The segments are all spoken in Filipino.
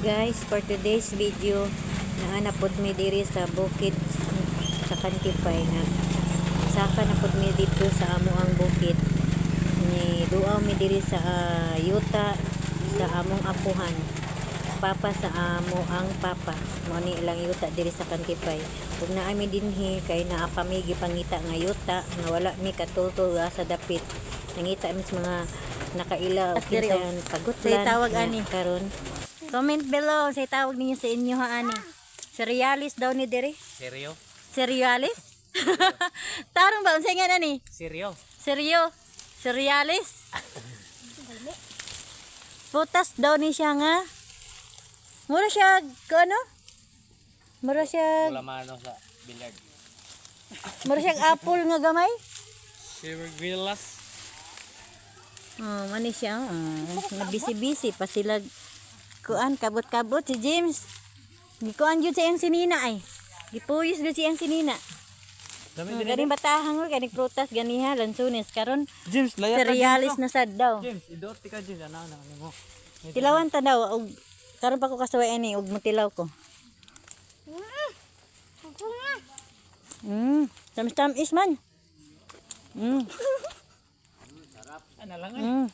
Guys, for today's video, naanapod mi diri sa bukid sa Kantipay. Saka napod mi dito sa amo ang bukid. Ni duaw mi diri sa yuta sa among apuhan. Papa sa amo ang papa. Mo ni ilang yuta diri sa Kantipay. Ug naa mi dinhi kay naa pa mi gipangita nga yuta nga wala mi katultol sa dapit. Nangita mi sa mga nakaila o kinsayan pagutlan. Say tawag ani karon. Comment below say tawag ninyo sa inyo ha ani. Cerealis daw ni diri. Seryo? Cerealis? Tarong ba unsay nga nani? Seryo? Seryo. Cerealis. Putas daw ni siya nga. Mura siya ano? Mura siya Wala mano sa billiard. mura siya apple nga gamay. Sirguilas. Oh, mani siya. Nabisi-bisi pa sila kuan kabot-kabot si James. Gikuan jud sa iyang sinina ay. Gipuyos jud sa iyang sinina. Ganing batahang kay prutas ganiha lansunes karon James, layat cerealis na sad daw. James, idot ka James ana mo. Tilawan ta daw og karon pa ko kasuway ani og mutilaw ko. Tamis-tamis man. Ana lang ay.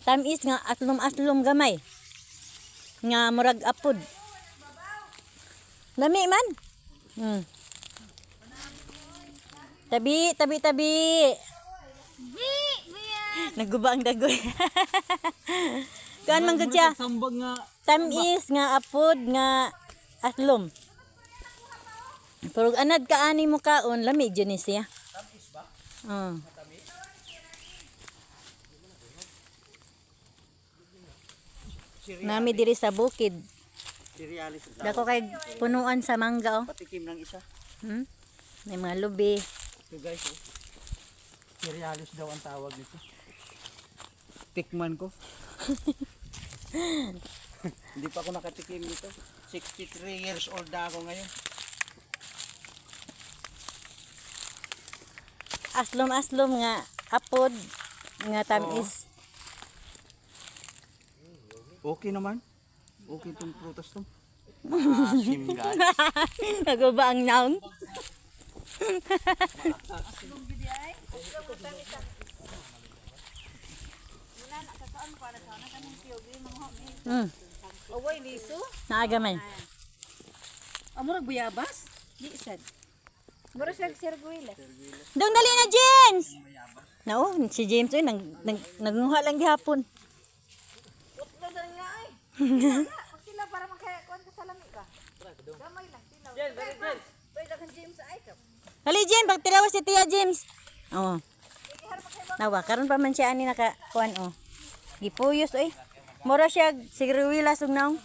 Tamis nga aslom-aslom gamay. Nga murag apod. Lami man. Tabi. Naguba ang dagoy. Kuan man gud siya. Sambag nga Tamis nga apod nga aslom. Pero anad ka ani mo kaon lami jud ni siya. Tamis ba? Nami diri sa bukid. cerealis. Dako kay punuan sa mangga oh. Patikim ng isa. May mga lubi. So guys, cerealis daw ang tawag nito. Tikman ko. Hindi pa ako nakatikim nito. 63 years old na ako ngayon. Aslom-aslom nga apod nga tamis. Okay naman. Okay itong prutas to. Asim guys. Naguba ang naong. Away liso. Naagamay. Amurag buyabas? Di sad. Mura siya sirguilas. Dong dali na James. Nao, si James oy nagnguha lang gihapon. Utlo dali nga ay. Pag sila para makakuan ka sa lami ka. Gamay lang tilaw. Jen, pwede kan James ay ka. Dali James, pagtilawas si Tia James. Oh. Nawa, karon pa man siya ani nakakuan oh. Gipuyos oy. Mura siya sirguilas ug naong.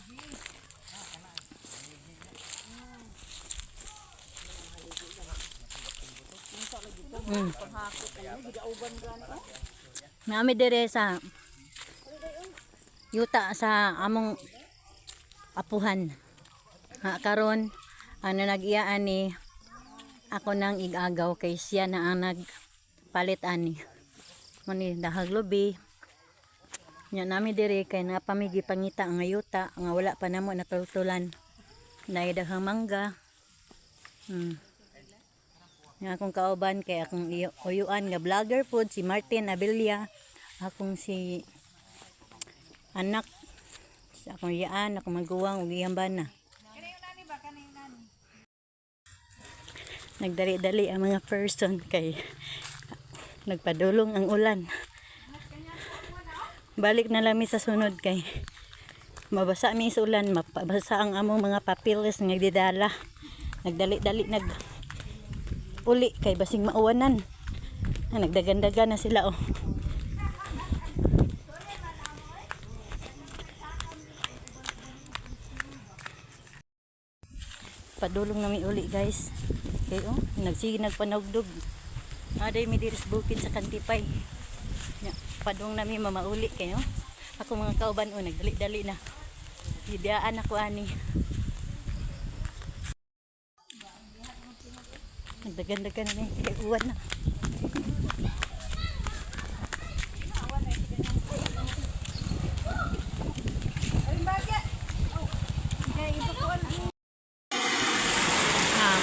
Nami dire sa yuta sa among apuhan. Karon ano nag-iya ani ako nang igagaw kay siya na ang nagpalit ani. Mani dahag lubi. Nya nami dire kay napamigi pangita nga yuta nga wala pa namo natultulan. Nay daghang mangga. Nga akong kauban kay akong uyuan nga vlogger food si Martin Abilia, akong si anak akong yaan akong maguwang ug iyang bana. Nagdali-dali ang mga person kay nagpadulong ang ulan. Balik na lang mi sa sunod kay mabasa mi sa ulan, mabasa ang among mga papilis nga didala. Nagdali-dali uli kay basing mauwanan. Nagdagan-dagan na sila oh. Padulong namin uli guys. Okay oh, nagpanugdog. Aday mi diri sa bukid sa Kantipay. Padung namin mamauli kayo. Ako mga kauban oh, nagdali-dali na. Hidaan ako ani. Nagdagan-dagan na kay uwan na.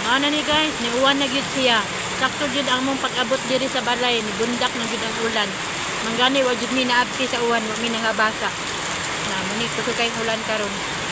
Mao na ni guys, niuwan na gyud siya. Sakto gyud ang mong pag-abot diri sa balay, ni bundak na gyud ang ulan. Manggani wa gyud mi naabti sa uwan, wa mi nangabasa. Muni ko kay ulan karon.